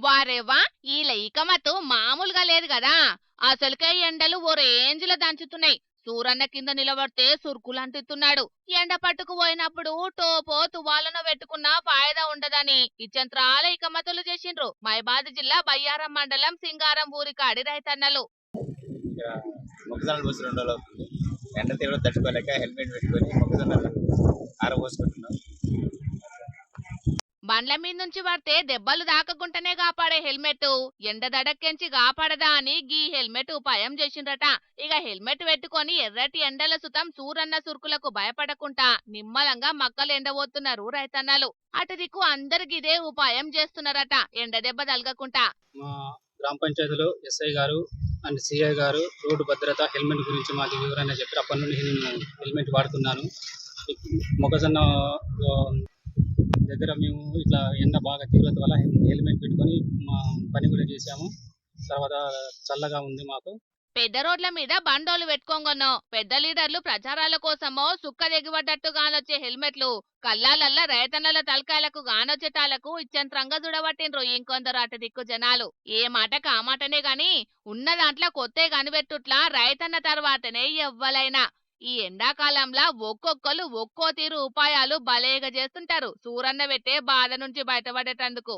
వారేవా ఈ లైకమతు మామూలుగా లేదు కదా. అసలుకే ఎండలు ఓ రేంజ్లో దంచుతున్నాయి. సూరన్న కింద నిలబడితే సురుకులంటిస్తున్నాడు. ఎండ పట్టుకు పోయినప్పుడు టోపో తువాలను పెట్టుకున్నా ఫాయిదా ఉండదని ఇచ్చంత్రాల ఇకమతులు చేసిండ్రు మైబాద్ జిల్లా బయ్యారం మండలం సింగారం ఊరి కాడి రైతన్నలు. మొక్కజొన్నలు పోసి 2 రోజులు అవుతుంది. ఎండ తీవ్రత తట్టుకోలేక హెల్మెట్ పెట్టుకొని మొక్కజొన్నలు ఆరబోసుకుంటున్నాం. బండ్ల మీద నుంచి పడితే దెబ్బలు దాకకుంటేనే కాపాడే హెల్మెట్ ఎండ దడక్కెంచి కాపాడదా అని గీ హెల్మెట్ ఉపాయం చేసిండ్రట. ఇక హెల్మెట్ పెట్టుకొని ఎర్రటి ఎండల సుతం సూరన్న సురుకులకు భయపడకుండా నిమ్మలంగా మక్కలు ఎండబోతున్నారు రైతన్నలు. అటు దిక్కు అందరికి ఇదే ఉపాయం చేస్తున్నారట ఎండ దెబ్బ తలగకుండా. మా గ్రామ పంచాయతీలో ఎస్ఐ గారు అండ్ సిఐ గారు రోడ్డు భద్రత హెల్మెట్ గురించి మాకు వివరణ చెప్పారు. అప్పటి నుండి నేను హెల్మెట్ వాడుతున్నాను. మొక్కజొన్న దగ్గర మేము ఇట్లా ఎండ బాగా తీవ్రత వల్ల హెల్మెట్ పెట్టుకొని మా పని కూడా చేసాము. తర్వాత చల్లగా ఉంది మాకు. పెద్ద రోడ్ల మీద బండోలు పెట్టుకోంగనో పెద్ద లీడర్లు ప్రచారాల కోసమో సుక్క దిగిపడ్డట్టు గానొచ్చే హెల్మెట్లు కల్లాలల్లా రైతన్నల తలకాయలకు గానొచ్చేటాలకు ఇచ్చంత్రంగా దుడబట్టిండ్రు ఇంకొందరు అటు దిక్కు జనాలు. ఏ మాటకు ఆ మాటనే గాని ఉన్న దాంట్లో కొత్తే కనిపెట్టుట్లా రైతన్న తర్వాతనే ఎవ్వలైనా. ఈ ఎండాకాలంలో ఒక్కొక్కరు ఒక్కో తీరు ఉపాయాలు భలేగా చేస్తుంటారు సూరన్న పెట్టే బాధ నుంచి బయటపడేటందుకు.